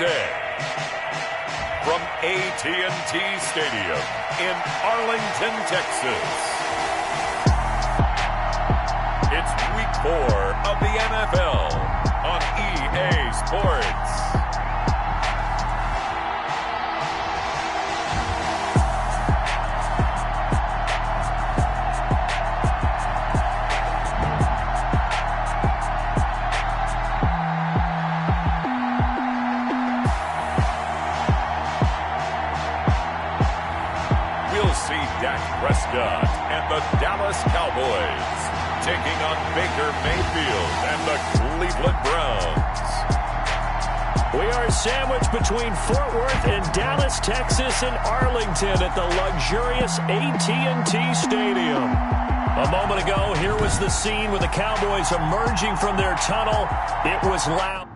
Thursday from AT&T Stadium in Arlington, Texas. It's Week 4 of the NFL on EA Sports. Prescott and the Dallas Cowboys taking on Baker Mayfield and the Cleveland Browns. We are sandwiched between Fort Worth and Dallas, Texas, and Arlington at the luxurious AT&T Stadium. A moment ago, here was the scene with the Cowboys emerging from their tunnel. It was loud.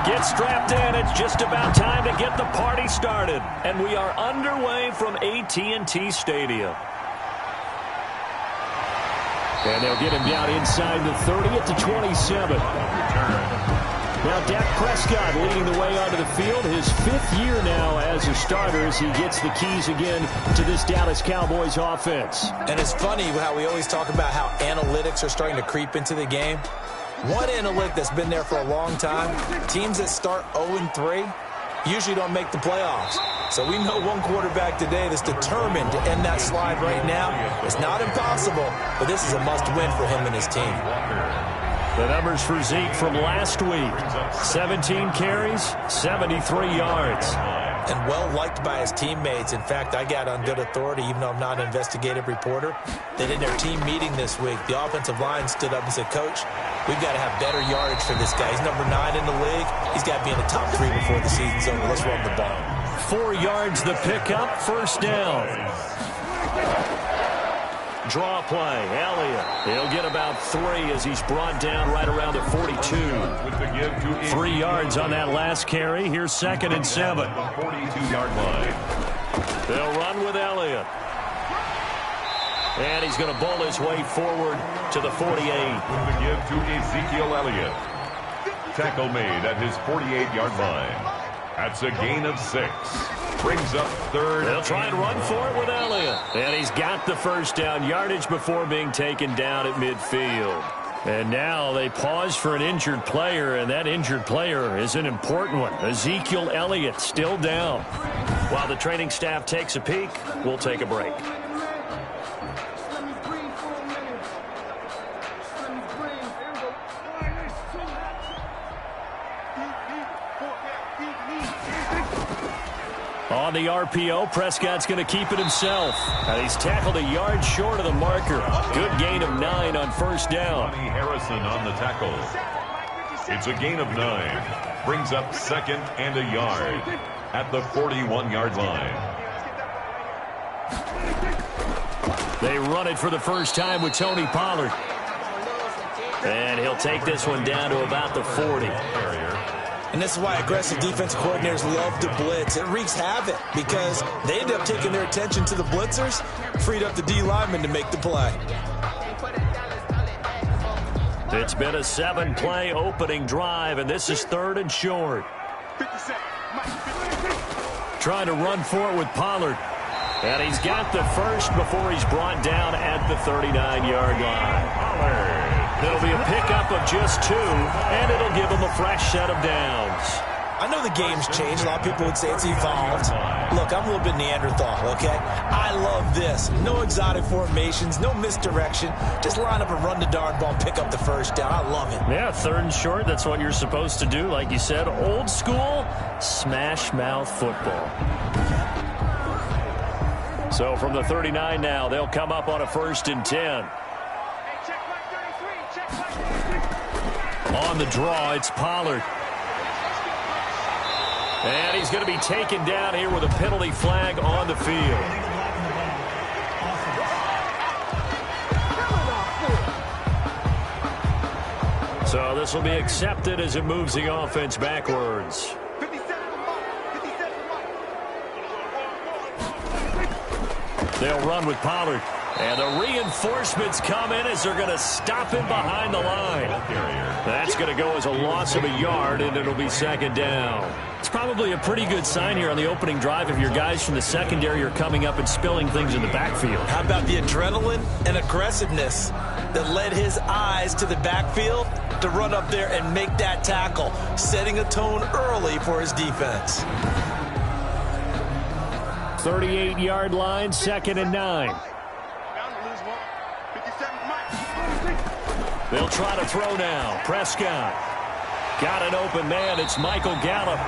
Get strapped in. It's just about time to get the party started. And we are underway from AT&T Stadium. And they'll get him down inside the 30 at the 27. Now Dak Prescott leading the way onto the field. His 5th year now as a starter as he gets the keys again to this Dallas Cowboys offense. And it's funny how we always talk about how analytics are starting to creep into the game. One analytic that's been there for a long time, teams that start 0-3 usually don't make the playoffs. So we know one quarterback today that's determined to end that slide right now. It's not impossible, but this is a must-win for him and his team. The numbers for Zeke from last week: 17 carries, 73 yards. And well-liked by his teammates. In fact, I got on good authority, even though I'm not an investigative reporter, that in their team meeting this week, the offensive line stood up and said, Coach, we've got to have better yardage for this guy. He's number 9 in the league. He's got to be in the top 3 before the season's over. Let's run the ball. 4 yards the pickup, first down. Draw play, Elliott. He'll get about 3 as he's brought down right around the 42. 3 yards on that last carry. Here's 2nd and 7. 42-yard line. They'll run with Elliott. And he's going to bowl his way forward to the 48. With the give to Ezekiel Elliott. Tackle made at his 48-yard line. That's a gain of 6. Brings up 3rd. They'll try and run for it with Elliott. And he's got the first down yardage before being taken down at midfield. And now they pause for an injured player, and that injured player is an important one. Ezekiel Elliott still down. While the training staff takes a peek, we'll take a break. On the RPO, Prescott's going to keep it himself. And he's tackled a yard short of the marker. Good gain of 9 on first down. Johnny Harrison on the tackle. It's a gain of 9. Brings up 2nd and a yard at the 41-yard line. They run it for the first time with Tony Pollard. And he'll take this one down to about the 40. And this is why aggressive defensive coordinators love to blitz. It wreaks havoc because they end up taking their attention to the blitzers, freed up the D lineman to make the play. It's been a 7-play opening drive, and this is 3rd and short. Trying to run for it with Pollard. And he's got the first before he's brought down at the 39-yard line. Pollard. It'll be a pickup of just 2, and it'll give him a fresh set of downs. I know the game's changed. A lot of people would say it's evolved. Look, I'm a little bit Neanderthal, okay? I love this. No exotic formations, no misdirection. Just line up and run the darn ball, pick up the first down. I love it. Yeah, 3rd and short, that's what you're supposed to do. Like you said, old school, smash mouth football. So from the 39 now, they'll come up on a 1st and 10. On the draw, it's Pollard. And he's going to be taken down here with a penalty flag on the field. So this will be accepted as it moves the offense backwards. They'll run with Pollard. And the reinforcements come in as they're going to stop him behind the line. That's going to go as a loss of a yard, and it'll be second down. It's probably a pretty good sign here on the opening drive if your guys from the secondary are coming up and spilling things in the backfield. How about the adrenaline and aggressiveness that led his eyes to the backfield to run up there and make that tackle, setting a tone early for his defense. 38-yard line, 2nd and 9. They'll try to throw now. Prescott got an open man. It's Michael Gallup.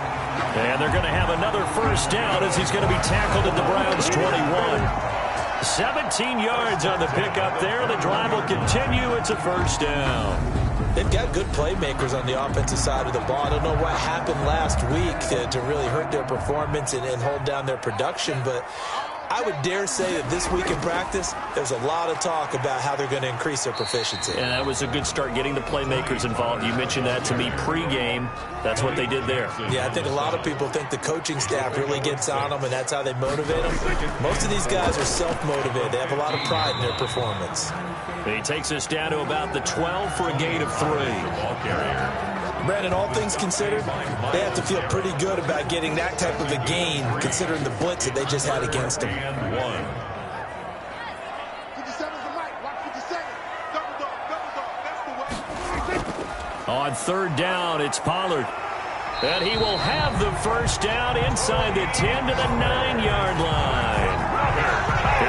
And they're going to have another first down as he's going to be tackled at the Browns' 21. 17 yards on the pickup there. The drive will continue. It's a first down. They've got good playmakers on the offensive side of the ball. I don't know what happened last week to really hurt their performance and hold down their production, but I would dare say that this week in practice, there's a lot of talk about how they're going to increase their proficiency. And that was a good start, getting the playmakers involved. You mentioned that to me pregame. That's what they did there. Yeah, I think a lot of people think the coaching staff really gets on them, and that's how they motivate them. Most of these guys are self-motivated. They have a lot of pride in their performance. He takes us down to about the 12 for a gain of 3. Ball carrier. Brandon, all things considered, they have to feel pretty good about getting that type of a gain, considering the blitz that they just had against them. On 3rd down, it's Pollard. And he will have the first down inside the 10 to the 9-yard line.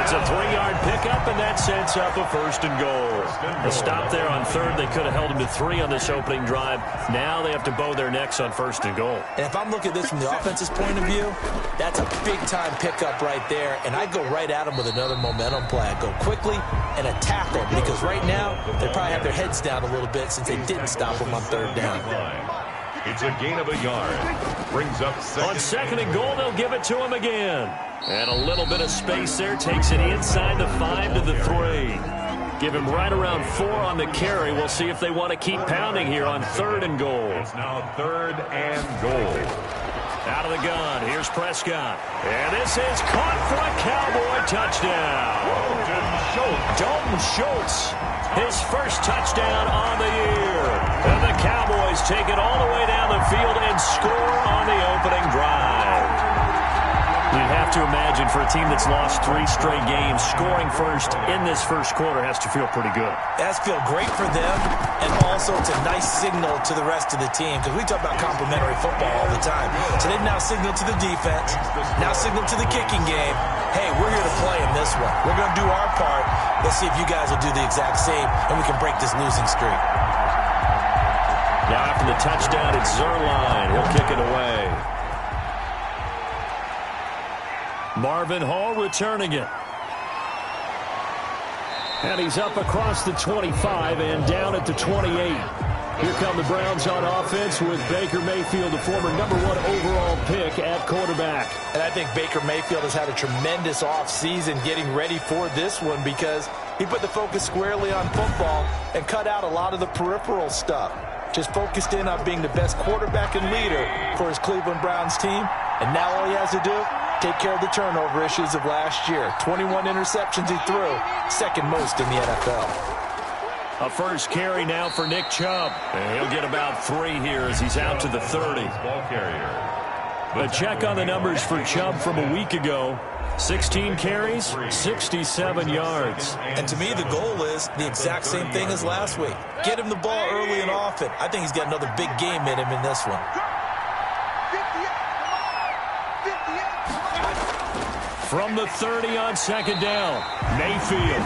It's a 3-yard pickup, and that sets up a 1st and goal. A stop there on 3rd. They could have held him to 3 on this opening drive. Now they have to bow their necks on 1st and goal. And if I'm looking at this from the offense's point of view, that's a big-time pickup right there. And I go right at him with another momentum play. I go quickly and a tackle, because right now they probably have their heads down a little bit since they didn't stop him on 3rd down. It's a gain of a yard. Brings up on 2nd and goal, they'll give it to him again. And a little bit of space there. Takes it inside the 5 to the 3. Give him right around 4 on the carry. We'll see if they want to keep pounding here on 3rd and goal. It's now 3rd and goal. Out of the gun. Here's Prescott. And this is caught for a Cowboy touchdown. Dalton Schultz. His first touchdown on the year. And the Cowboys take it all the way down the field and score on the opening drive. You'd have to imagine for a team that's lost 3 straight games, scoring first in this first quarter has to feel pretty good. It has to feel great for them, and also it's a nice signal to the rest of the team, because we talk about complimentary football all the time. So they now signal to the defense, now signal to the kicking game, hey, we're here to play in this one. We're going to do our part. Let's see if you guys will do the exact same, and we can break this losing streak. Now after the touchdown, it's Zerline. He'll kick it away. Marvin Hall returning it. And he's up across the 25 and down at the 28. Here come the Browns on offense with Baker Mayfield, the former #1 overall pick at quarterback. And I think Baker Mayfield has had a tremendous offseason getting ready for this one, because he put the focus squarely on football and cut out a lot of the peripheral stuff. Just focused in on being the best quarterback and leader for his Cleveland Browns team. And now all he has to do, take care of the turnover issues of last year. 21 interceptions he threw, 2nd most in the NFL. A first carry now for Nick Chubb. And he'll get about 3 here as he's out to the 30. Ball carrier. A check on the numbers for Chubb from a week ago. 16 carries, 67 yards. And to me, the goal is the exact same thing as last week. Get him the ball early and often. I think he's got another big game in him in this one. From the 30 on 2nd down, Mayfield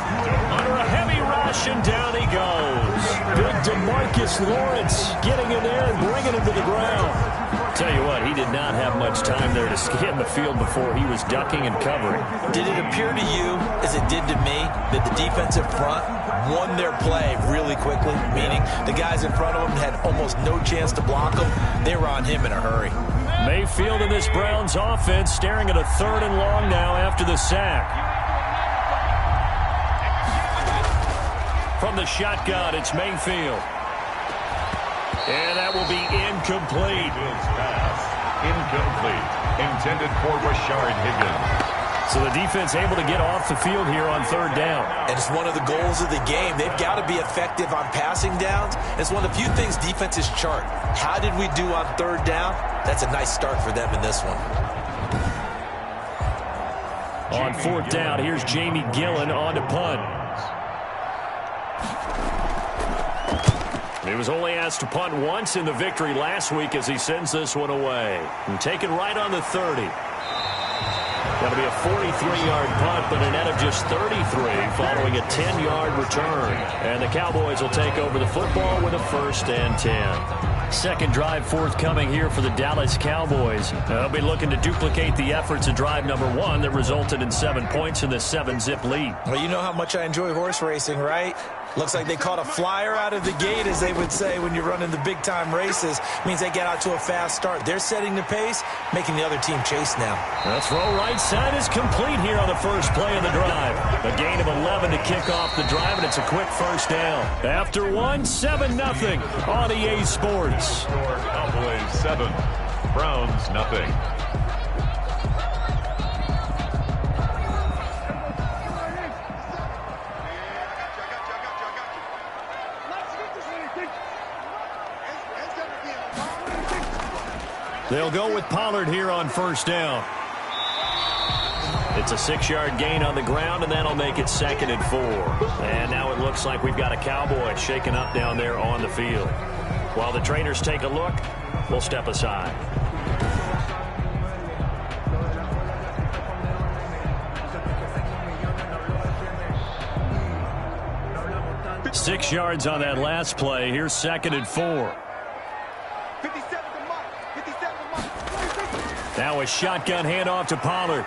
under a heavy rush, and down he goes. Big DeMarcus Lawrence getting in there and bringing him to the ground. Tell you what, he did not have much time there to scan the field before he was ducking and covering. Did it appear to you, as it did to me, that the defensive front won their play really quickly? Meaning the guys in front of him had almost no chance to block him. They were on him in a hurry. Mayfield in this Browns offense staring at a 3rd and long now after the sack. From the shotgun, it's Mayfield. And that will be incomplete. Incomplete. Intended for Rashard Higgins. So the defense able to get off the field here on third down. And it's one of the goals of the game. They've got to be effective on passing downs. It's one of the few things defenses chart. How did we do on third down? That's a nice start for them in this one. On fourth down, here's Jamie Gillen on to punt. He was only asked to punt once in the victory last week as he sends this one away. And taken right on the 30. Got to be a 43-yard punt, but a net of just 33 following a 10-yard return. And the Cowboys will take over the football with a 1st and 10. Second drive forthcoming here for the Dallas Cowboys. They'll be looking to duplicate the efforts of drive number 1 that resulted in 7 points in the 7-zip lead. Well, you know how much I enjoy horse racing, right? Looks like they caught a flyer out of the gate, as they would say when you're running the big-time races. Means they get out to a fast start. They're setting the pace, making the other team chase now. The throw right side is complete here on the first play of the drive. A gain of 11 to kick off the drive, and it's a quick 1st down. After 1, 7-0 on EA Sports. Cowboys 7, Browns nothing. They'll go with Pollard here on 1st down. It's a 6-yard gain on the ground, and that'll make it 2nd and 4. And now it looks like we've got a Cowboy shaken up down there on the field. While the trainers take a look, we'll step aside. Six yards on that last play. Here's 2nd and 4. Now a shotgun handoff to Pollard.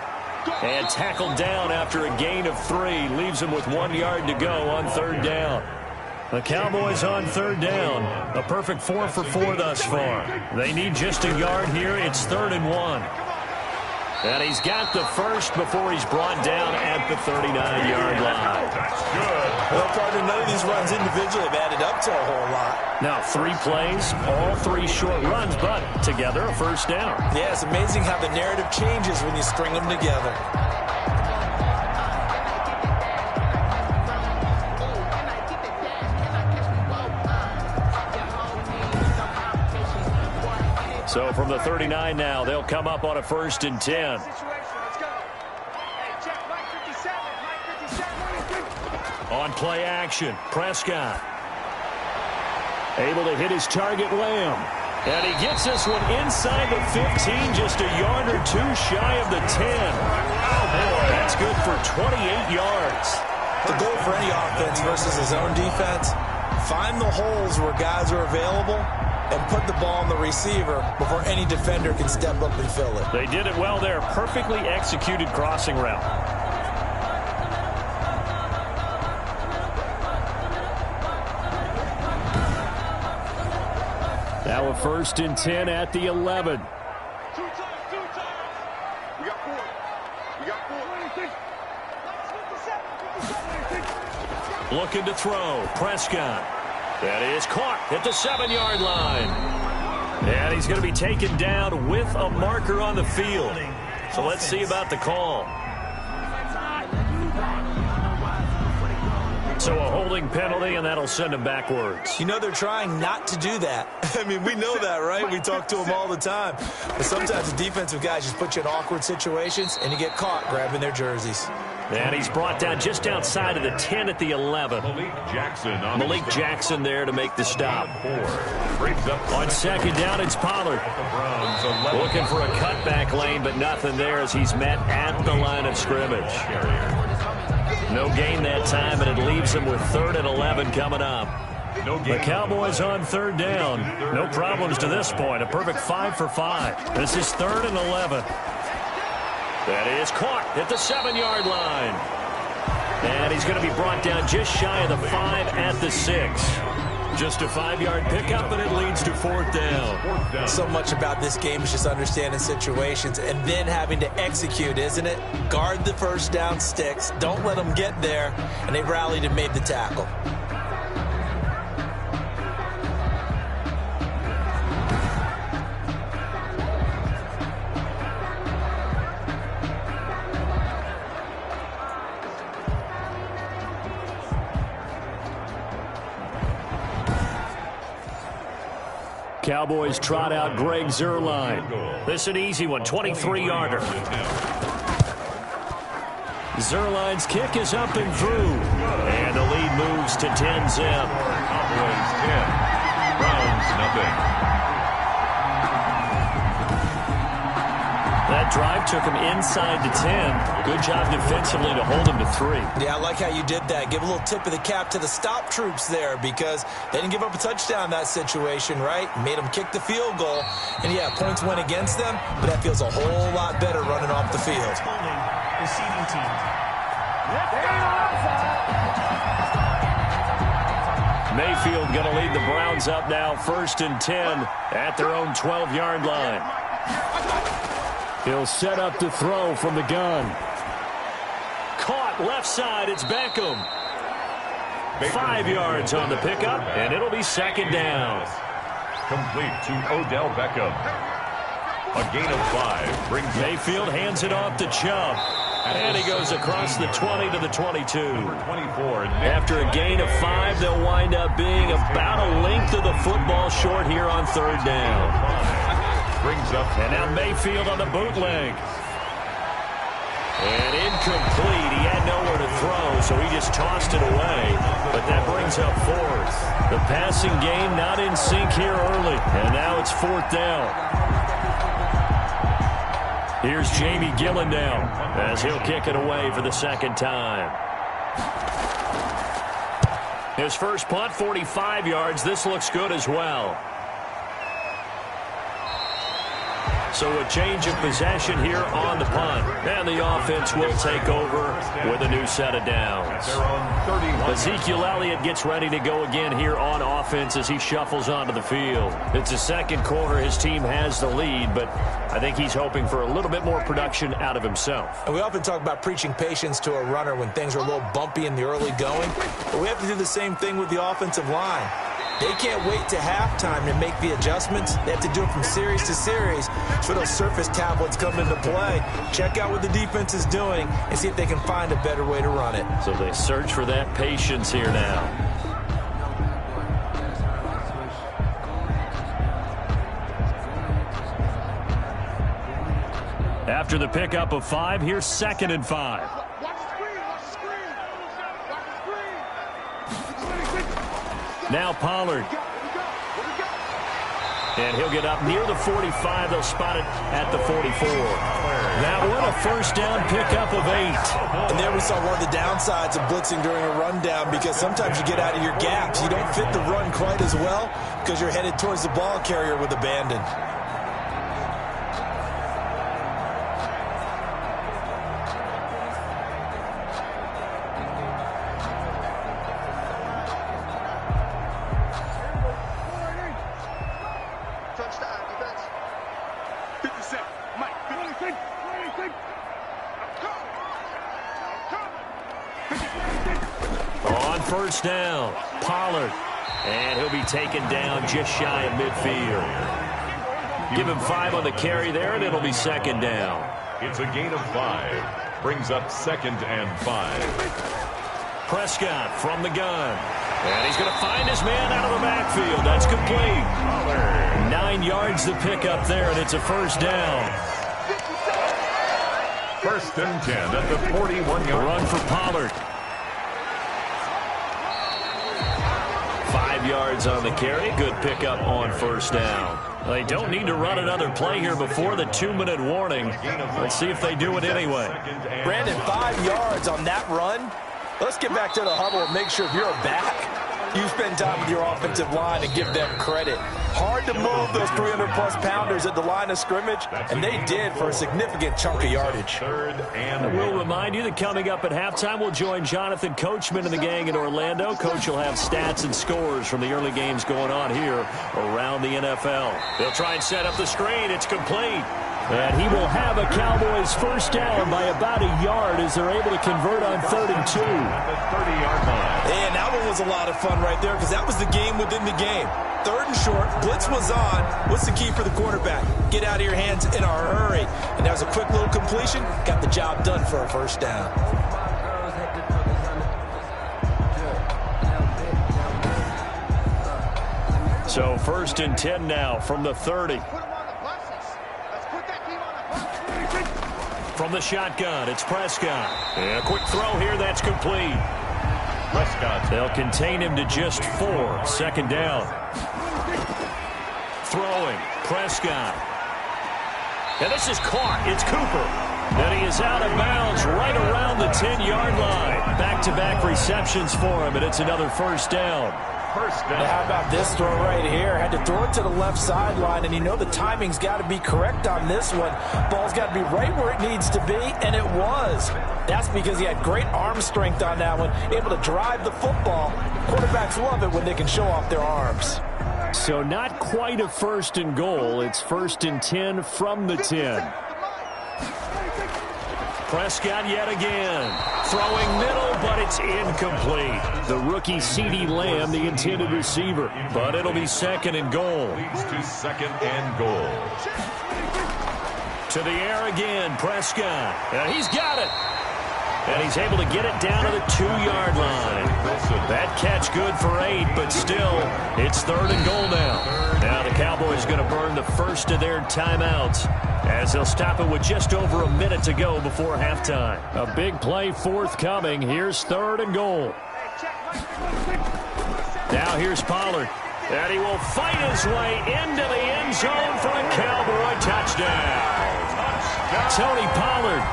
And tackled down after a gain of 3. Leaves him with 1 yard to go on 3rd down. The Cowboys on 3rd down. A perfect 4 for 4 thus far. They need just a yard here. It's 3rd and 1. And he's got the first before he's brought down at the 39-yard line. That's good. Well, partner, none of these runs individually have added up to a whole lot. Now 3 plays, all 3 short runs, but together a 1st down. Yeah, it's amazing how the narrative changes when you string them together. So from the 39 now, they'll come up on a 1st and 10. On play action, Prescott. Able to hit his target, Lamb. And he gets this one inside the 15, just a yard or 2 shy of the 10. That's good for 28 yards. The goal for any offense versus his own defense, find the holes where guys are available and put the ball on the receiver before any defender can step up and fill it. They did it well there. Perfectly executed crossing route. Now a 1st and 10 at the 11. Two times. We got 4. Looking to throw. Prescott. That is caught at the 7-yard line. And he's going to be taken down with a marker on the field. So let's see about the call. So a holding penalty, and that'll send him backwards. You know they're trying not to do that. I mean, we know that, right? We talk to them all the time. But sometimes the defensive guys just put you in awkward situations, and you get caught grabbing their jerseys. And he's brought down just outside of the 10 at the 11. Malik Jackson there to make the stop. On 2nd down, it's Pollard. Looking for a cutback lane, but nothing there as he's met at the line of scrimmage. No gain that time, and it leaves him with 3rd and 11 coming up. The Cowboys on 3rd down. No problems to this point. A perfect 5 for 5. This is 3rd and 11. That is caught at the 7-yard line. And he's going to be brought down just shy of the 5 at the 6. Just a 5-yard pickup, and it leads to 4th down. So much about this game is just understanding situations and then having to execute, isn't it? Guard the 1st down sticks. Don't let them get there. And they rallied and made the tackle. Cowboys trot out Greg Zuerlein. This is an easy one, 23-yarder. Zuerlein's kick is up and through. And the lead moves to 10-zip. Cowboys 10, Browns nothing. That drive took him inside the 10. Good job defensively to hold him to 3. Yeah, I like how you did that. Give a little tip of the cap to the stop troops there because they didn't give up a touchdown in that situation, right? Made them kick the field goal. And, yeah, points went against them, but that feels a whole lot better running off the field. Receiving team. Mayfield going to lead the Browns up now, 1st and 10 at their own 12-yard line. He'll set up to throw from the gun. Caught left side. It's Beckham. 5 yards on the pickup, and it'll be 2nd down. Complete to Odell Beckham. A gain of 5 brings Mayfield hands it off to Chubb. And he goes across the 20 to the 22. Number 24. After a gain of 5, they'll wind up being about a length of the football short here on 3rd down. Brings up. And now Mayfield on the bootleg. And incomplete. He had nowhere to throw, so he just tossed it away. But that brings up 4th. The passing game not in sync here early. And now it's 4th down. Here's Jamie Gillendown as he'll kick it away for the 2nd time. His first punt, 45 yards. This looks good as well. So a change of possession here on the punt. And the offense will take over with a new set of downs. Ezekiel Elliott gets ready to go again here on offense as he shuffles onto the field. It's the 2nd quarter. His team has the lead, but I think he's hoping for a little bit more production out of himself. And we often talk about preaching patience to a runner when things are a little bumpy in the early going. But we have to do the same thing with the offensive line. They can't wait to halftime to make the adjustments. They have to do it from series to series. So those surface tablets come into play. Check out what the defense is doing and see if they can find a better way to run it. So they search for that patience here now. After the pickup of 5, here's 2nd and 5. Now Pollard. And he'll get up near the 45. They'll spot it at the 44. That one a 1st down pickup of 8. And there we saw one of the downsides of blitzing during a rundown because sometimes you get out of your gaps. You don't fit the run quite as well because you're headed towards the ball carrier with abandon. On 1st down, Pollard. And he'll be taken down just shy of midfield. Give him 5 on the carry there, and it'll be 2nd down. It's a gain of 5. Brings up 2nd and 5. Prescott from the gun. And he's going to find his man out of the backfield. That's complete. 9 yards to pick up there, and it's a 1st down. 1st and 10 at the 41-yard run for Pollard. 5 yards on the carry. Good pickup on 1st down. They don't need to run another play here before the 2-minute warning. Let's see if they do it anyway. Brandon, 5 yards on that run. Let's get back to the huddle and make sure if you're a back, you spend time with your offensive line and give them credit. Hard to move those 300-plus pounders at the line of scrimmage, and they did for a significant chunk of yardage. And we'll remind you that coming up at halftime, we'll join Jonathan Coachman and the gang in Orlando. Coach will have stats and scores from the early games going on here around the NFL. They'll try and set up the screen. It's complete. And he will have a Cowboys 1st down by about a yard as they're able to convert on 3rd and 2. At the 30-yard line. And that one was a lot of fun right there because that was the game within the game. 3rd and short, blitz was on. What's the key for the quarterback? Get out of your hands in a hurry. And that was a quick little completion. Got the job done for a 1st down. So 1st and 10 now from the 30. From the shotgun, it's Prescott. And a quick throw here, that's complete. Prescott. They'll contain him to just 4. 2nd down. Throwing, Prescott. And this is caught. It's Cooper. And he is out of bounds right around the 10-yard line. Back-to-back receptions for him, and it's another 1st down. Now, how about this throw right here? Had to throw it to the left sideline, and you know the timing's got to be correct on this one. Ball's got to be right where it needs to be, and it was. That's because he had great arm strength on that one, able to drive the football. Quarterbacks love it when they can show off their arms. So not quite a 1st and goal. It's 1st and 10 from the 10. Prescott yet again. Throwing middle, but it's incomplete. The rookie CeeDee Lamb, the intended receiver. But it'll be 2nd and goal. Leads to 2nd and goal. To the air again, Prescott. And he's got it. And he's able to get it down to the 2-yard line. That catch good for 8, but still, it's 3rd and goal now. Now the Cowboys going to burn the first of their timeouts as they'll stop it with just over a minute to go before halftime. A big play forthcoming. Here's 3rd and goal. Now here's Pollard. And he will fight his way into the end zone for a Cowboy touchdown. Tony Pollard,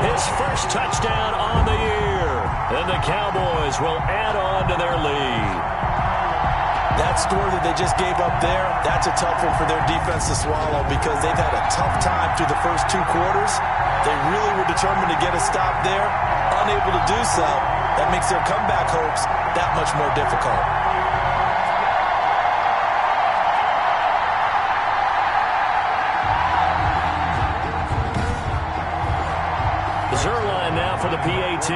his first touchdown on the year. And the Cowboys will add on to their lead. That score that they just gave up there, that's a tough one for their defense to swallow because they've had a tough time through the first 2 quarters. They really were determined to get a stop there, unable to do so. That makes their comeback hopes that much more difficult. Zerline now for the PAT.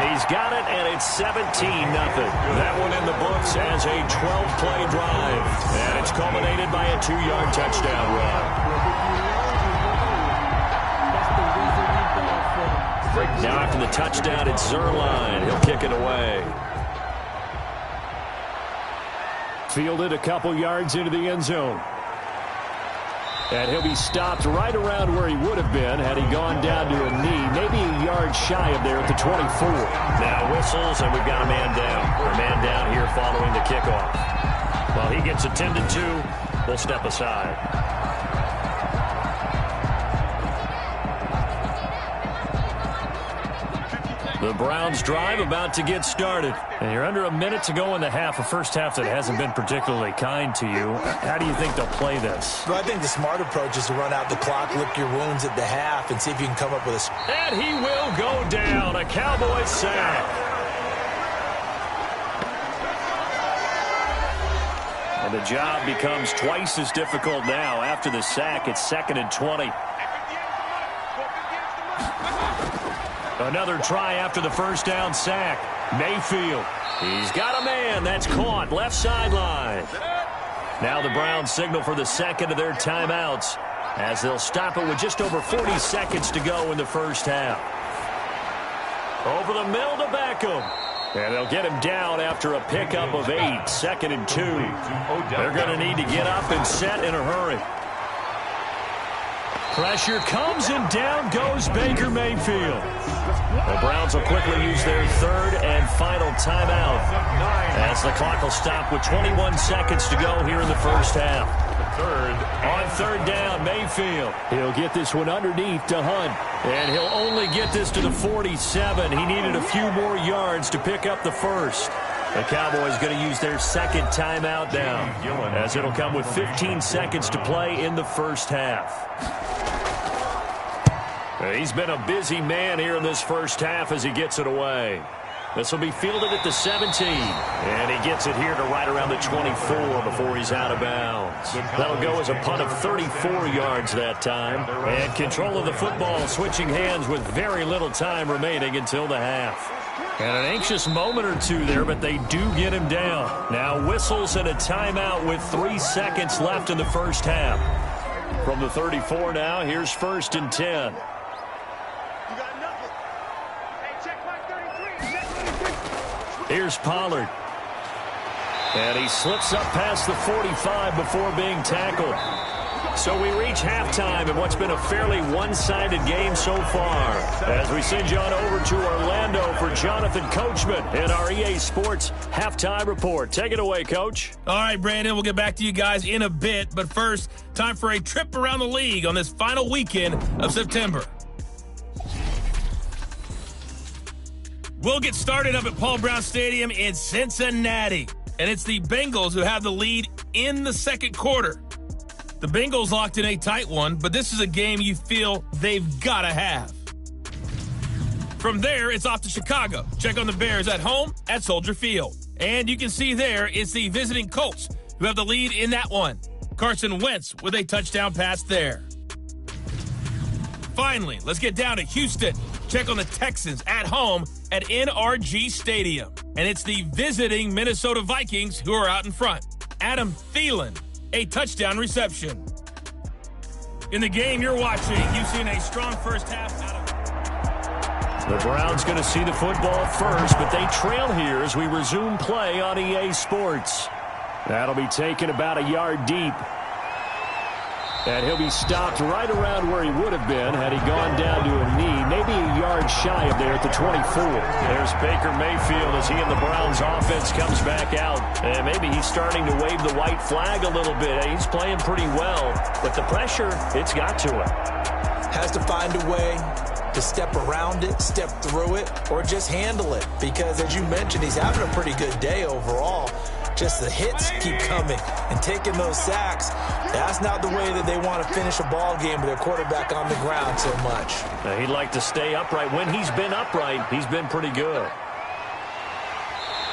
He's got it, and it's 17-0. That one in the books as a 12-play drive. And it's culminated by a 2-yard touchdown run. Now after the touchdown, it's Zerline. He'll kick it away. Fielded a couple yards into the end zone. And he'll be stopped right around where he would have been had he gone down to a knee, maybe a yard shy of there at the 24. Now whistles, and we've got a man down. A man down here following the kickoff. While he gets attended to, we'll step aside. The Browns drive about to get started. And you're under a minute to go in the half, a first half that hasn't been particularly kind to you. How do you think they'll play this? Well, I think the smart approach is to run out the clock, lick your wounds at the half, and see if you can come up with a... And he will go down. A Cowboy sack. And the job becomes twice as difficult now. After the sack, it's 2nd and 20. Another try after the first down sack. Mayfield. He's got a man. That's caught. Left sideline. Now the Browns signal for the 2nd of their timeouts as they'll stop it with just over 40 seconds to go in the first half. Over the middle to Beckham. And they'll get him down after a pickup of 8. 2nd and 2. They're going to need to get up and set in a hurry. Pressure comes, and down goes Baker Mayfield. The Browns will quickly use their 3rd and final timeout as the clock will stop with 21 seconds to go here in the first half. On 3rd down, Mayfield. He'll get this one underneath to Hunt, and he'll only get this to the 47. He needed a few more yards to pick up the first. The Cowboys going to use their 2nd timeout now, as it'll come with 15 seconds to play in the first half. He's been a busy man here in this first half as he gets it away. This will be fielded at the 17. And he gets it here to right around the 24 before he's out of bounds. That'll go as a punt of 34 yards that time. And control of the football switching hands with very little time remaining until the half. And an anxious moment or two there, but they do get him down. Now whistles and a timeout with 3 seconds left in the first half. From the 34 now, here's 1st and 10. Here's Pollard. And he slips up past the 45 before being tackled. So we reach halftime in what's been a fairly one-sided game so far. As we send you on over to Orlando for Jonathan Coachman in our EA Sports Halftime Report. Take it away, Coach. All right, Brandon, we'll get back to you guys in a bit. But first, time for a trip around the league on this final weekend of September. We'll get started up at Paul Brown Stadium in Cincinnati. And it's the Bengals who have the lead in the second quarter. The Bengals locked in a tight one, but this is a game you feel they've got to have. From there, it's off to Chicago. Check on the Bears at home at Soldier Field. And you can see there, it's the visiting Colts who have the lead in that one. Carson Wentz with a touchdown pass there. Finally, let's get down to Houston. Check on the Texans at home at NRG Stadium. And it's the visiting Minnesota Vikings who are out in front. Adam Thielen, a touchdown reception. In the game you're watching, you've seen a strong first half out of... The Browns going to see the football first, but they trail here as we resume play on EA Sports. That'll be taken about a yard deep. And he'll be stopped right around where he would have been had he gone down to a knee, maybe a yard shy of there at the 24. There's Baker Mayfield as he and the Browns offense comes back out. And maybe he's starting to wave the white flag a little bit. He's playing pretty well, but the pressure, it's got to him. Has to find a way to step around it, step through it, or just handle it. Because as you mentioned, he's having a pretty good day overall. Just the hits keep coming and taking those sacks. That's not the way that they want to finish a ball game with their quarterback on the ground so much. Now, he'd like to stay upright. When he's been upright, he's been pretty good.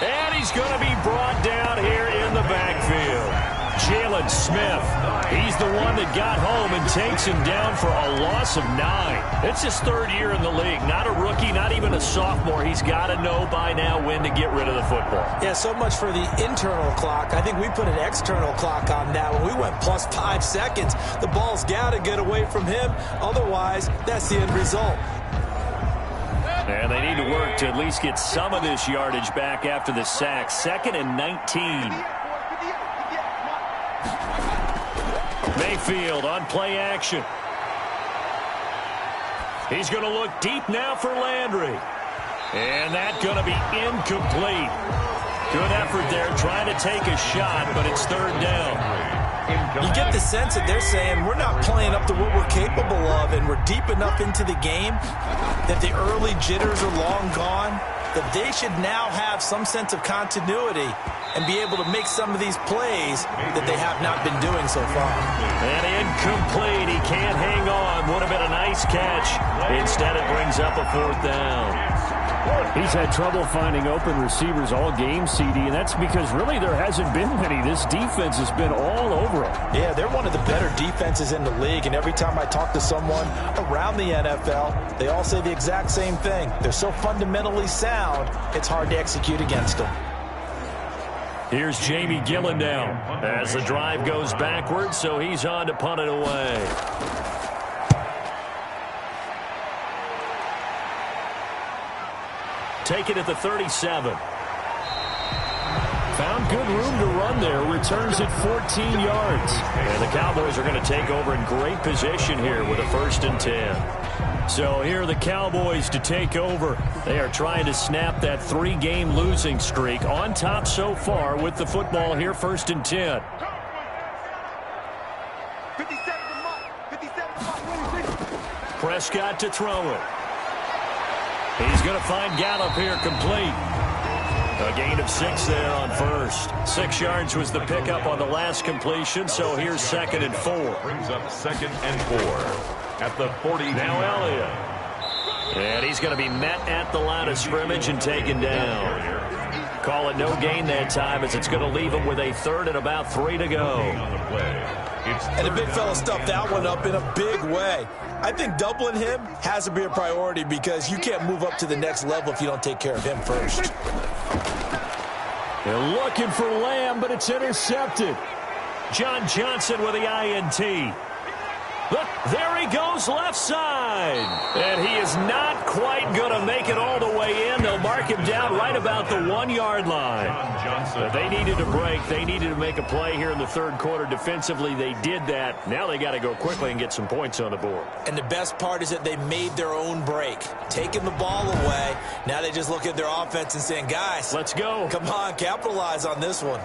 And he's going to be brought down here in the backfield. Jalen Smith, he's the one that got home and takes him down for a loss of 9. It's his third year in the league. Not a rookie, not even a sophomore. He's got to know by now when to get rid of the football. Yeah, so much for the internal clock. I think we put an external clock on that. When we went plus 5 seconds, the ball's got to get away from him. Otherwise, that's the end result. And they need to work to at least get some of this yardage back after the sack. 2nd and 19. Mayfield on play action. He's going to look deep now for Landry. And that's going to be incomplete. Good effort there trying to take a shot, but it's 3rd down. You get the sense that they're saying we're not playing up to what we're capable of, and we're deep enough into the game that the early jitters are long gone, that they should now have some sense of continuity and be able to make some of these plays that they have not been doing so far. And incomplete. He can't hang on. Would have been a nice catch. Instead, it brings up a 4th down. He's had trouble finding open receivers all game, CD, and that's because really there hasn't been many. This defense has been all over him. Yeah, they're one of the better defenses in the league, and every time I talk to someone around the NFL, they all say the exact same thing. They're so fundamentally sound, it's hard to execute against them. Here's Jamie Gillen now as the drive goes backwards, so he's on to punt it away. Take it at the 37. Found good room to run there. Returns it 14 yards. And the Cowboys are going to take over in great position here with a 1st and 10. So here are the Cowboys to take over. They are trying to snap that 3-game losing streak. On top so far with the football here, 1st and 10. Prescott to throw it. He's going to find Gallup here complete. A gain of 6 there on 1st. 6 yards was the pickup on the last completion, so here's 2nd and 4. Brings up 2nd and 4 at the 40. Now Elliott. And he's going to be met at the line of scrimmage and taken down. Call it no gain that time as it's going to leave him with a 3rd and about 3 to go. And the big fella stuffed that one up in a big way. I think doubling him has to be a priority because you can't move up to the next level if you don't take care of him first. They're looking for Lamb, but it's intercepted. John Johnson with the INT. There he goes left side. And he is not quite going to make it all the way in. They'll mark him down right about the 1-yard line. But they needed a break. They needed to make a play here in the third quarter. Defensively, they did that. Now they got to go quickly and get some points on the board. And the best part is that they made their own break. Taking the ball away. Now they just look at their offense and saying, guys, let's go. Come on, capitalize on this one.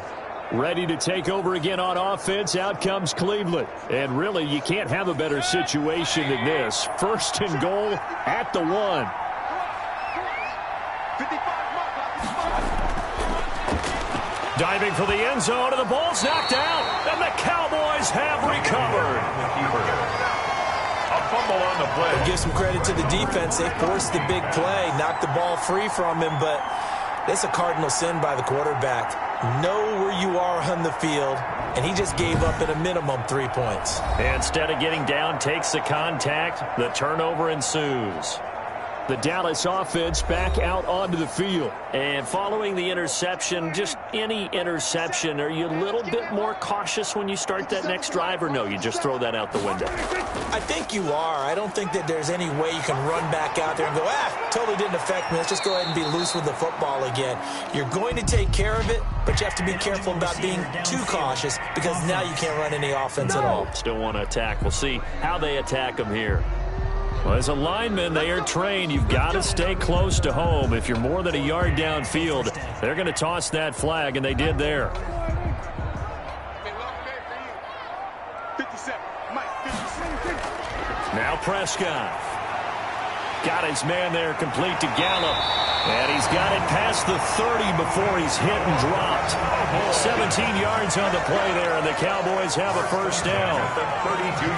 Ready to take over again on offense. Out comes Cleveland. And really, you can't have a better situation than this. First and goal at the 1. Diving for the end zone, and the ball's knocked out. And the Cowboys have recovered. A fumble on the play. Give some credit to the defense. They forced the big play, knocked the ball free from him, but that's a cardinal sin by the quarterback. Know where you are on the field, and he just gave up at a minimum 3 points. Instead of getting down, takes the contact. The turnover ensues. The Dallas offense back out onto the field. And following the interception, just any interception, are you a little bit more cautious when you start that next drive, or no, you just throw that out the window? I think you are. I don't think that there's any way you can run back out there and go, totally didn't affect me. Let's just go ahead and be loose with the football again. You're going to take care of it, but you have to be careful about being too cautious because now you can't run any offense at all. Still want to attack. We'll see how they attack them here. Well, as a lineman, they are trained. You've got to stay close to home. If you're more than a yard downfield, they're going to toss that flag, and they did there. Now Prescott. Got his man there complete to Gallup. And he's got it past the 30 before he's hit and dropped. 17 yards on the play there, and the Cowboys have a first down.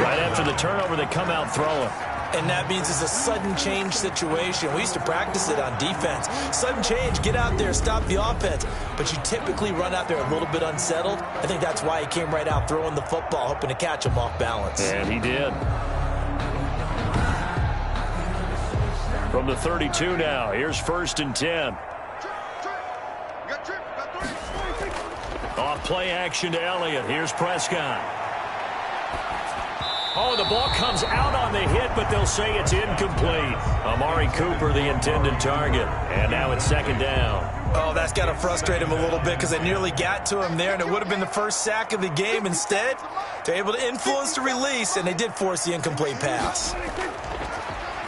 Right after the turnover, they come out throwing. And that means it's a sudden change situation. We used to practice it on defense. Sudden change, get out there, stop the offense. But you typically run out there a little bit unsettled. I think that's why he came right out throwing the football, hoping to catch him off balance. And he did. From the 32 now, here's 1st and 10. Off play action to Elliott. Here's Prescott. Oh, the ball comes out on the hit, but they'll say it's incomplete. Amari Cooper, the intended target. And now it's 2nd down. Oh, that's got to frustrate him a little bit because they nearly got to him there, and it would have been the first sack of the game. Instead, they're able to influence the release, and they did force the incomplete pass.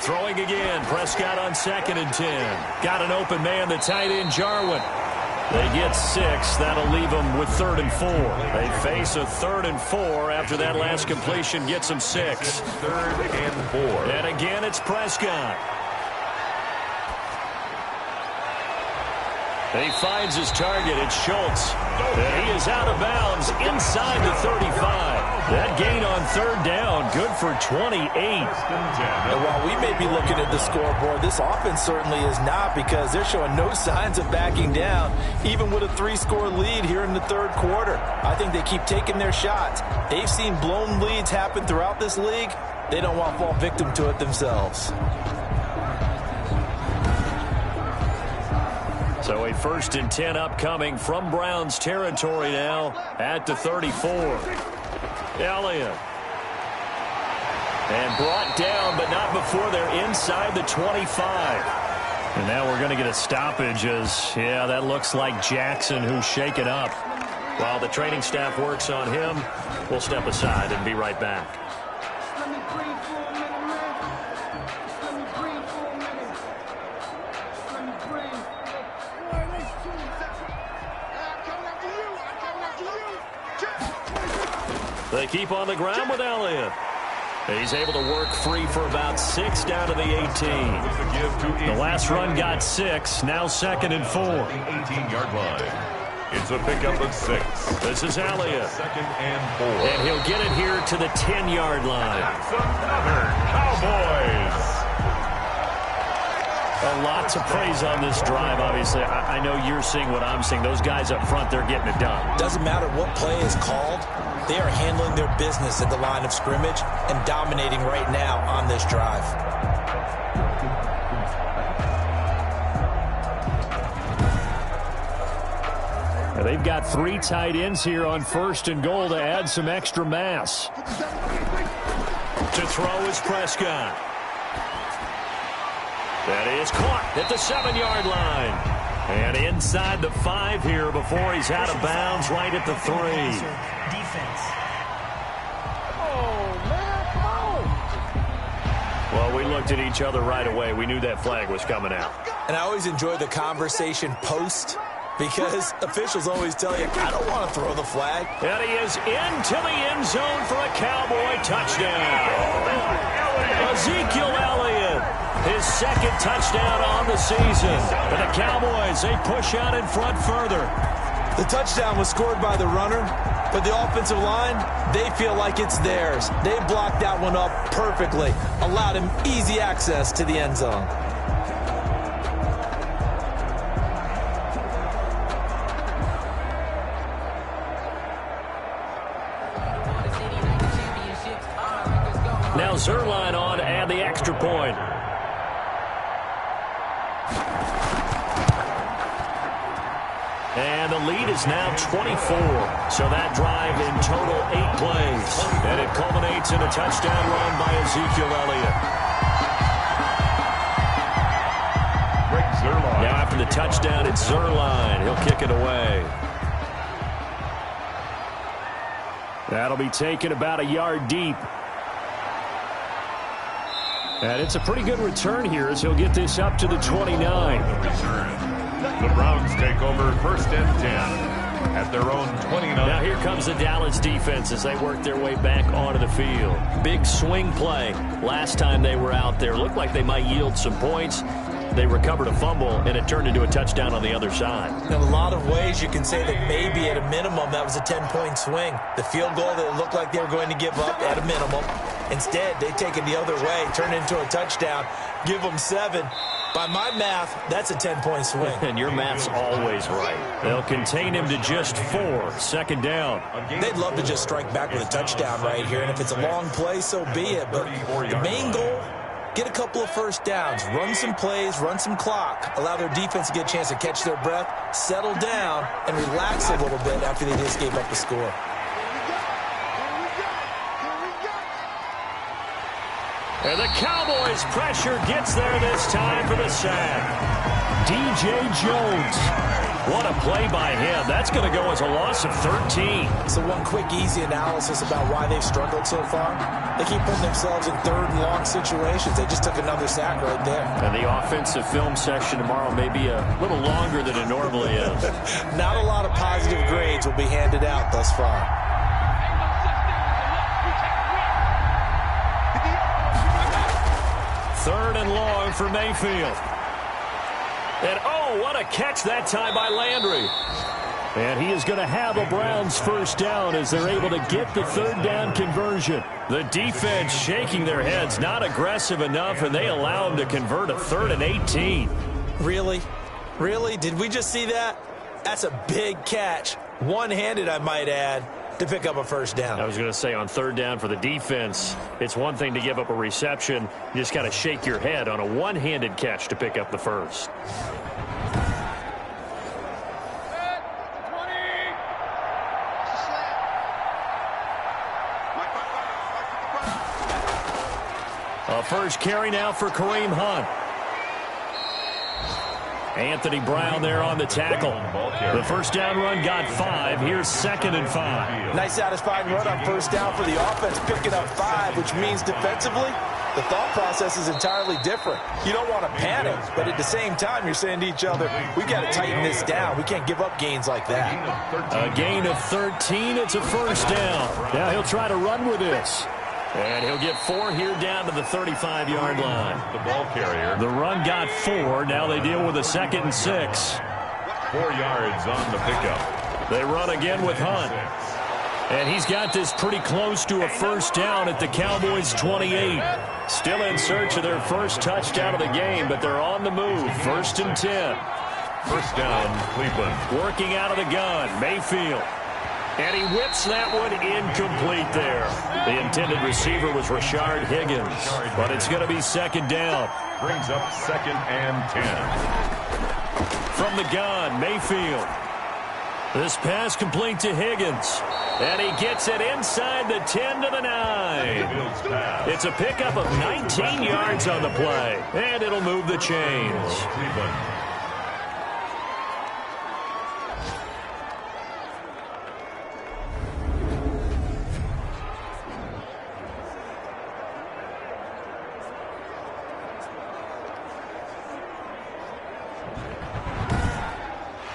Throwing again. Prescott on 2nd and 10. Got an open man, the tight end, Jarwin. They get 6. That'll leave them with 3rd and 4. They face a 3rd and 4 after that last completion gets them 6. 3rd and 4. And again, it's Prescott. He finds his target. It's Schultz. And he is out of bounds inside the 35. That gain on 3rd down, good for 28. And while we may be looking at the scoreboard, this offense certainly is not because they're showing no signs of backing down, even with a 3-score lead here in the 3rd quarter. I think they keep taking their shots. They've seen blown leads happen throughout this league. They don't want to fall victim to it themselves. So a 1st and 10 upcoming from Browns territory now at the 34. Elliott. And brought down, but not before they're inside the 25. And now we're going to get a stoppage as, yeah, that looks like Jackson who's shaken up. While the training staff works on him, we'll step aside and be right back. They keep on the ground with Elliott. He's able to work free for about 6 down to the 18. The last run got 6. Now 2nd and 4. 18-yard line. It's a pickup of 6. This is Elliott. 2nd and 4. And he'll get it here to the 10-yard line. That's another Cowboys. A lot to praise on this drive, obviously. I know you're seeing what I'm seeing. Those guys up front, they're getting it done. Doesn't matter what play is called. They are handling their business at the line of scrimmage and dominating right now on this drive. Now they've got 3 tight ends here on 1st and goal to add some extra mass. To throw is Prescott. That is caught at the 7-yard line. And inside the 5 here before he's out of bounds right at the 3. Defense. Well, we looked at each other right away. We knew that flag was coming out. And I always enjoy the conversation post because officials always tell you, I don't want to throw the flag. And he is into the end zone for a Cowboy touchdown. Ezekiel Elliott, his second touchdown on the season. And the Cowboys, they push out in front further. The touchdown was scored by the runner, but the offensive line, they feel like it's theirs. They blocked that one up perfectly, allowed him easy access to the end zone. Now Zerline on to add the extra point. And the lead is now 24. So that drive in total 8 plays. And it culminates in a touchdown run by Ezekiel Elliott. Now after the touchdown, it's Zerline. He'll kick it away. That'll be taken about a yard deep. And it's a pretty good return here as he'll get this up to the 29. The Browns take over 1st and 10 at their own 29. Now here comes the Dallas defense as they work their way back onto the field. Big swing play. Last time they were out there, looked like they might yield some points. They recovered a fumble, and it turned into a touchdown on the other side. In a lot of ways, you can say that maybe at a minimum that was a 10-point swing. The field goal that looked like they were going to give up at a minimum. Instead, they take it the other way, turn it into a touchdown, give them 7. By my math, that's a 10-point swing. And your math's always right. They'll contain him to just 4. 2nd down. They'd love to just strike back with a touchdown right here, and if it's a long play, so be it. But the main goal, get a couple of first downs, run some plays, run some clock, allow their defense to get a chance to catch their breath, settle down, and relax a little bit after they just gave up the score. And the Cowboys' pressure gets there this time for the sack. DJ Jones. What a play by him. That's going to go as a loss of 13. So one quick, easy analysis about why they've struggled so far. They keep putting themselves in 3rd and long situations. They just took another sack right there. And the offensive film session tomorrow may be a little longer than it normally is. Not a lot of positive grades will be handed out thus far. 3rd and long for Mayfield. And oh, what a catch that time by Landry. And he is going to have a Browns 1st down as they're able to get the 3rd down conversion. The defense shaking their heads, not aggressive enough, and they allow him to convert a 3rd and 18. Really? Really? Did we just see that? That's a big catch. One-handed, I might add, to pick up a 1st down. I was going to say on 3rd down for the defense, it's one thing to give up a reception. You just got to shake your head on a one-handed catch to pick up the 1st. A 1st carry now for Kareem Hunt. Anthony Brown there on the tackle. The 1st down run got 5. Here's 2nd and 5. Nice satisfying run on 1st down for the offense, picking up 5, which means defensively, the thought process is entirely different. You don't want to panic, but at the same time, you're saying to each other, we got to tighten this down. We can't give up gains like that. A gain of 13. It's a 1st down. Now he'll try to run with this. And he'll get 4 here down to the 35-yard line. The ball carrier. The run got 4. Now they deal with a 2nd and 6. 4 yards on the pickup. They run again with Hunt. And he's got this pretty close to a 1st down at the Cowboys' 28. Still in search of their 1st touchdown of the game, but they're on the move. 1st and 10. 1st down, Cleveland. Working out of the gun, Mayfield. And he whips that one incomplete there. The intended receiver was Rashard Higgins, but it's going to be 2nd down. Brings up 2nd and 10. From the gun, Mayfield. This pass complete to Higgins. And he gets it inside the 10 to the 9. It's a pickup of 19 yards on the play. And it'll move the chains.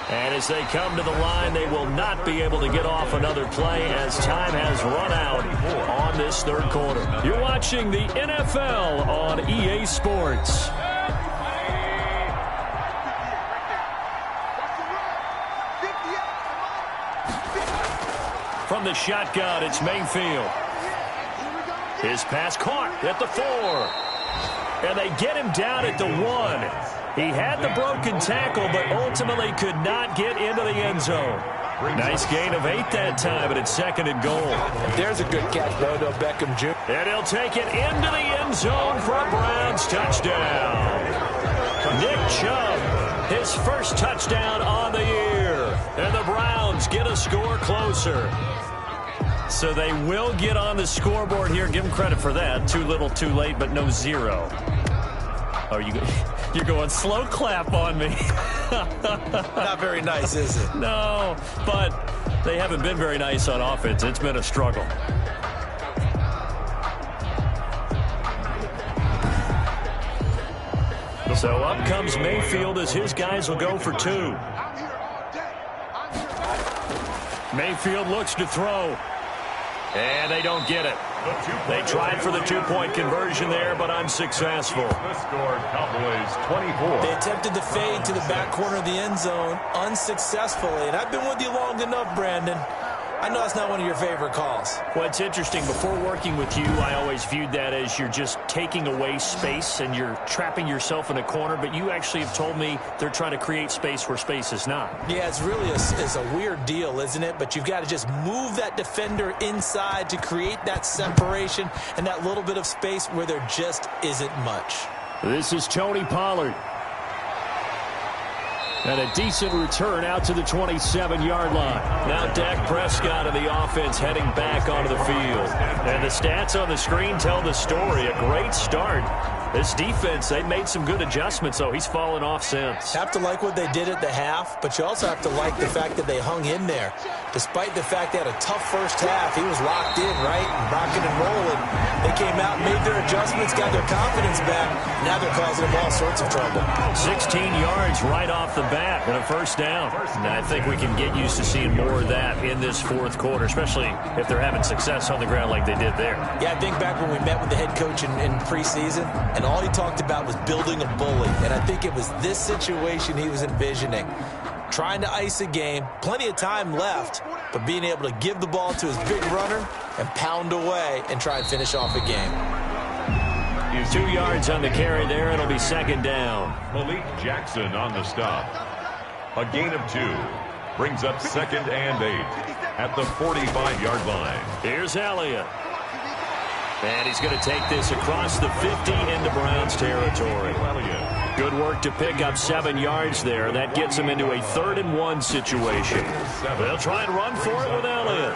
And as they come to the line, they will not be able to get off another play as time has run out on this third quarter. You're watching the NFL on EA Sports. From the shotgun, it's Mayfield. His pass caught at the 4. And they get him down at the 1. He had the broken tackle, but ultimately could not get into the end zone. Nice gain of 8 that time, but it's second and goal. There's a good catch, Odell Beckham Jr. And he'll take it into the end zone for a Browns touchdown. Nick Chubb, his first touchdown on the year. And the Browns get a score closer. So they will get on the scoreboard here. Give them credit for that. Too little, too late, but no 0. Oh, you're going slow clap on me. Not very nice, is it? No, but they haven't been very nice on offense. It's been a struggle. So up comes Mayfield as his guys will go for 2. Mayfield looks to throw. And they don't get it. They tried for the 2-point conversion there, but unsuccessful. The score, Cowboys 24. They attempted the fade to the back corner of the end zone unsuccessfully. And I've been with you long enough, Brandon. I know it's not one of your favorite calls. Well, it's interesting. Before working with you, I always viewed that as you're just taking away space and you're trapping yourself in a corner. But you actually have told me they're trying to create space where space is not. Yeah, it's really a weird deal, isn't it? But you've got to just move that defender inside to create that separation and that little bit of space where there just isn't much. This is Tony Pollard. And a decent return out to the 27-yard line. Now Dak Prescott and the offense heading back onto the field. And the stats on the screen tell the story. A great start. This defense, they made some good adjustments, though. He's fallen off since. Have to like what they did at the half, but you also have to like the fact that they hung in there. Despite the fact they had a tough first half, he was locked in, right? Rocking and rolling. They came out, made their adjustments, got their confidence back. Now they're causing them all sorts of trouble. 16 yards right off the bat and a first down. And I think we can get used to seeing more of that in this fourth quarter, especially if they're having success on the ground like they did there. Yeah, I think back when we met with the head coach in preseason, and all he talked about was building a bully. And I think it was this situation he was envisioning. Trying to ice a game, plenty of time left, but being able to give the ball to his big runner and pound away and try and finish off a game. 2 yards on the carry there. It'll be second down. Malik Jackson on the stop. A gain of 2. Brings up 2nd and 8 at the 45-yard line. Here's Elliott. And he's going to take this across the 50 into Browns territory. Good work to pick up 7 yards there. That gets him into a 3rd and 1 situation. They'll try and run for it with Elliott.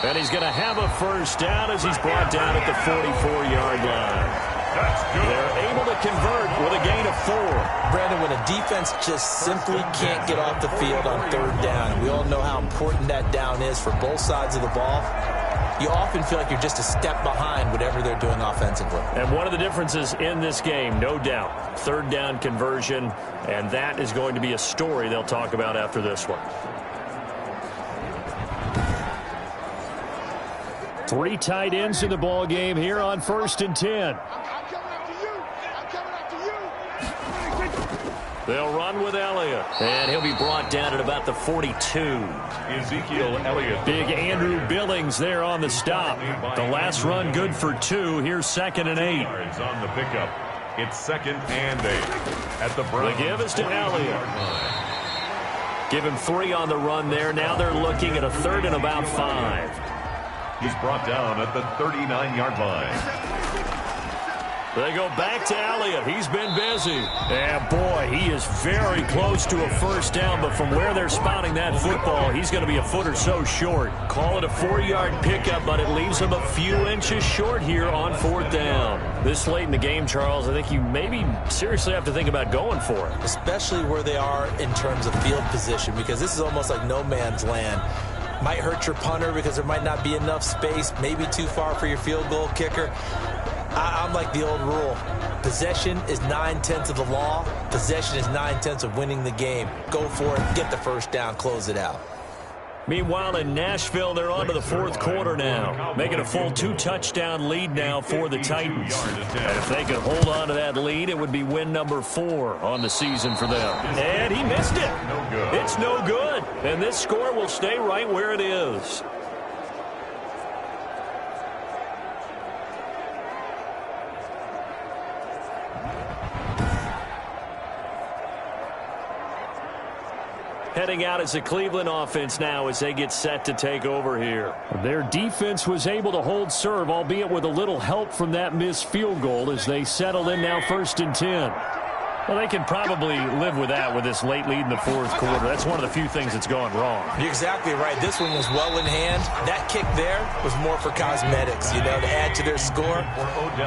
And he's going to have a first down as he's brought down at the 44-yard line. They're able to convert with a gain of 4. Brandon, when a defense just simply can't get off the field on 3rd down, we all know how important that down is for both sides of the ball. You often feel like you're just a step behind whatever they're doing offensively. And one of the differences in this game, no doubt, 3rd down conversion, and that is going to be a story they'll talk about after this one. 3 tight ends in the ball game here on 1st and 10. They'll run with Elliott. And he'll be brought down at about the 42. Ezekiel Elliott. Big Andrew Billings there on the stop. The last run good for 2. Here's 2nd and 8. Yards on the pickup. It's 2nd and 8 at the Browns. The give is to Elliott. Give him 3 on the run there. Now they're looking at a 3rd and about 5. He's brought down at the 39-yard line. They go back to Elliott. He's been busy. And, boy, he is very close to a first down, but from where they're spotting that football, he's going to be a foot or so short. Call it a 4-yard pickup, but it leaves him a few inches short here on 4th down. This late in the game, Charles, I think you maybe seriously have to think about going for it. Especially where they are in terms of field position, because this is almost like no man's land. Might hurt your punter because there might not be enough space, maybe too far for your field goal kicker. I'm like the old rule. Possession is 9/10 of the law. Possession is 9/10 of winning the game. Go for it, get the first down, close it out. Meanwhile, in Nashville, they're on to the 4th quarter now, making a full 2-touchdown lead now for the Titans. And if they could hold on to that lead, it would be win number 4 on the season for them. And he missed it. It's no good. And this score will stay right where it is. Heading out as the Cleveland offense now as they get set to take over here. Their defense was able to hold serve, albeit with a little help from that missed field goal as they settled in now 1st and 10. Well, they can probably live with that with this late lead in the 4th quarter. That's one of the few things that's gone wrong. You're exactly right. This one was well in hand. That kick there was more for cosmetics, to add to their score.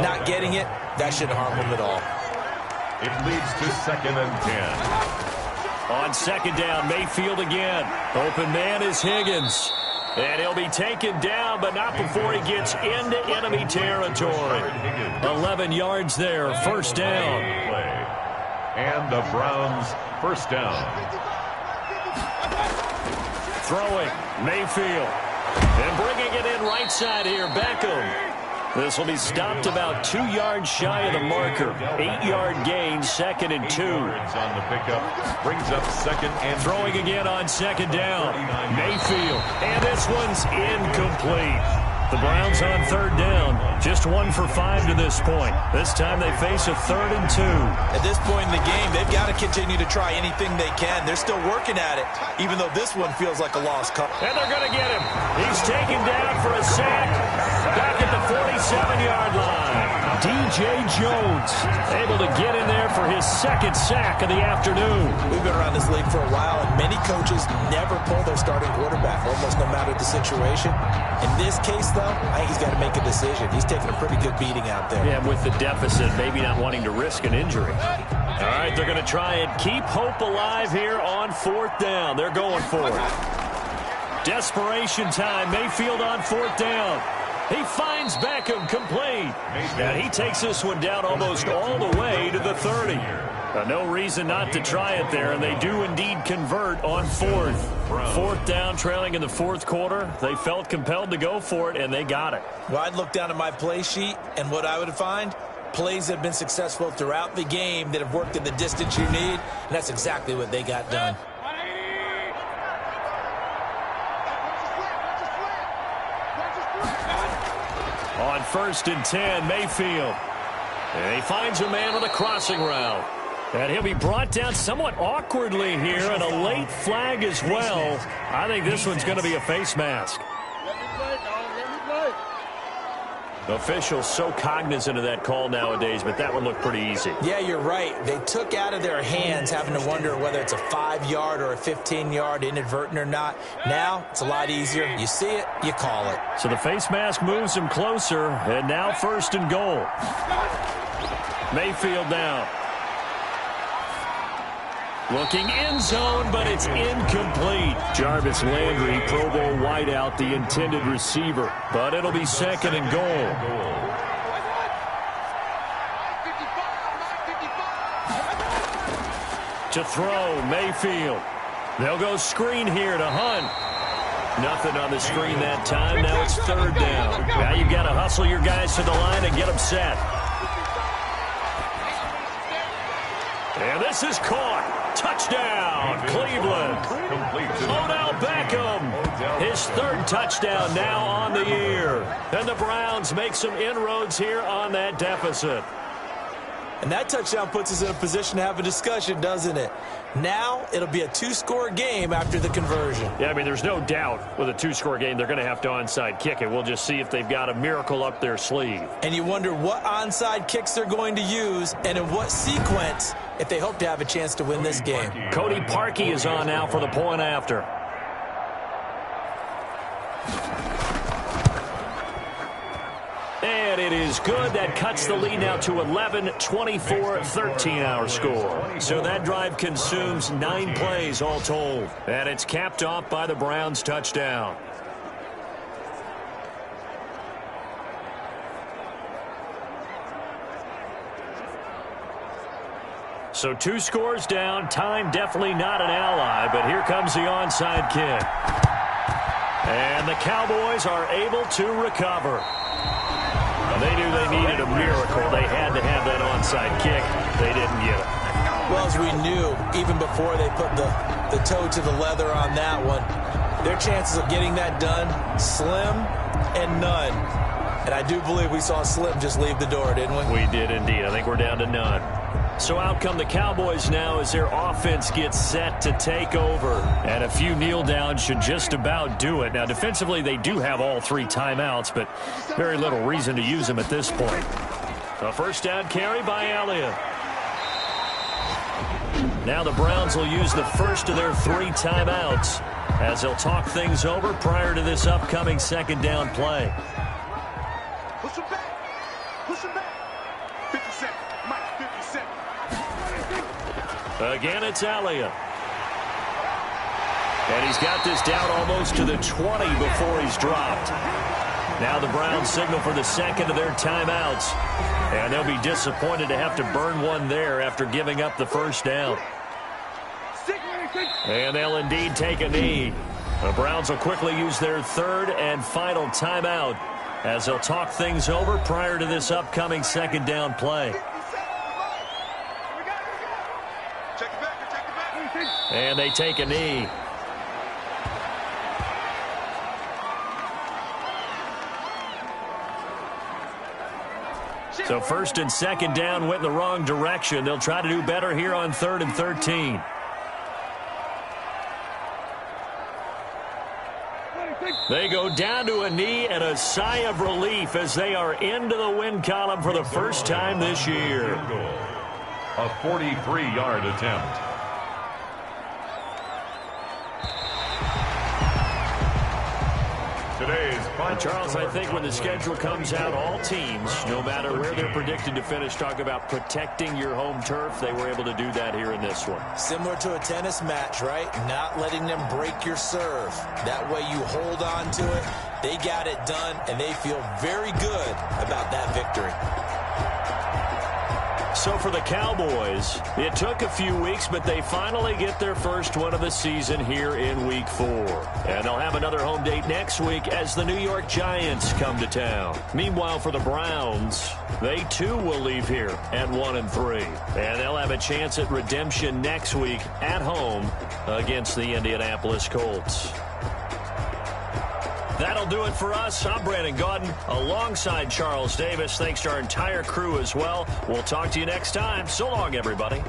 Not getting it, that shouldn't harm them at all. It leads to 2nd and 10. On 2nd down, Mayfield again. Open man is Higgins. And he'll be taken down, but not before he gets into enemy territory. 11 yards there, 1st down. And the Browns, 1st down. Throwing, Mayfield. And bringing it in right side here, Beckham. This will be stopped about 2 yards shy of the marker. 8-yard gain, 2nd and 2. On the pickup, brings up 2nd and throwing again on 2nd down. Mayfield, and this one's incomplete. The Browns on 3rd down, just 1 for 5 to this point. This time they face a 3rd and 2. At this point in the game, they've got to continue to try anything they can. They're still working at it, even though this one feels like a lost cause. And they're going to get him. He's taken down for a sack back at the 47-yard line. D.J. Jones able to get in there for his 2nd sack of the afternoon. We've been around this league for a while, and many coaches never pull their starting quarterback, almost no matter the situation. In this case, though, I think he's got to make a decision. He's taking a pretty good beating out there. Yeah, with the deficit, maybe not wanting to risk an injury. All right, they're going to try and keep hope alive here on 4th down. They're going for it. Desperation time. Mayfield on 4th down. He finds Beckham complete. And he takes this one down almost all the way to the 30. No reason not to try it there, and they do indeed convert on 4th. 4th down, trailing in the 4th quarter. They felt compelled to go for it, and they got it. Well, I'd look down at my play sheet, and what I would find, plays have been successful throughout the game that have worked in the distance you need, and that's exactly what they got done. On 1st and 10, Mayfield. And he finds a man with a crossing route. And he'll be brought down somewhat awkwardly here, and a late flag as well. I think this one's going to be a face mask. Officials so cognizant of that call nowadays, but that one looked pretty easy. Yeah, you're right. They took out of their hands having to wonder whether it's a 5-yard or a 15-yard, inadvertent or not. Now, it's a lot easier. You see it, you call it. So the face mask moves him closer, and now 1st and goal. Mayfield now. Looking end zone, but it's incomplete. Jarvis Landry, Pro Bowl wideout, the intended receiver. But it'll be 2nd and goal. To throw, Mayfield. They'll go screen here to Hunt. Nothing on the screen that time. Now it's 3rd down. Now you've got to hustle your guys to the line and get them set. And this is caught. Touchdown, Cleveland. Odell Beckham, his 3rd touchdown now on the year. And the Browns make some inroads here on that deficit. And that touchdown puts us in a position to have a discussion, doesn't it? Now it'll be a 2-score game after the conversion. Yeah, I mean, there's no doubt with a 2-score game, they're going to have to onside kick it. We'll just see if they've got a miracle up their sleeve. And you wonder what onside kicks they're going to use and in what sequence if they hope to have a chance to win this game. Cody Parkey is on now for the point after. And it is good. That cuts the lead now to 11, 24, 13 our score. So that drive consumes 9 plays all told. And it's capped off by the Browns touchdown. So 2 scores down. Time definitely not an ally, but here comes the onside kick. And the Cowboys are able to recover. They knew they needed a miracle. They had to have that onside kick. They didn't get it. Well, as we knew, even before they put the toe to the leather on that one, their chances of getting that done, slim and none. And I do believe we saw Slim just leave the door, didn't we? We did indeed. I think we're down to none. So out come the Cowboys now as their offense gets set to take over. And a few kneel downs should just about do it. Now, defensively, they do have all 3 timeouts, but very little reason to use them at this point. A first down carry by Elliott. Now the Browns will use the first of their 3 timeouts as they'll talk things over prior to this upcoming second down play. Push him back. Push him back. 50 seconds. Mike, 50 seconds. Again, it's Elliott. And he's got this down almost to the 20 before he's dropped. Now the Browns signal for the second of their timeouts. And they'll be disappointed to have to burn one there after giving up the first down. And they'll indeed take a knee. The Browns will quickly use their 3rd and final timeout as they'll talk things over prior to this upcoming second down play. And they take a knee. So first and second down went in the wrong direction. They'll try to do better here on 3rd and 13. They go down to a knee and a sigh of relief as they are into the win column for the first time this year. A 43-yard attempt. Charles, I think when the schedule comes out, all teams, no matter where they're predicted to finish, talk about protecting your home turf. They were able to do that here in this one. Similar to a tennis match, right? Not letting them break your serve. That way you hold on to it. They got it done, and they feel very good about that victory. So for the Cowboys, it took a few weeks, but they finally get their first win of the season here in Week 4. And they'll have another home date next week as the New York Giants come to town. Meanwhile, for the Browns, they too will leave here at 1-3. And they'll have a chance at redemption next week at home against the Indianapolis Colts. That'll do it for us. I'm Brandon Gaudin alongside Charles Davis. Thanks to our entire crew as well. We'll talk to you next time. So long, everybody.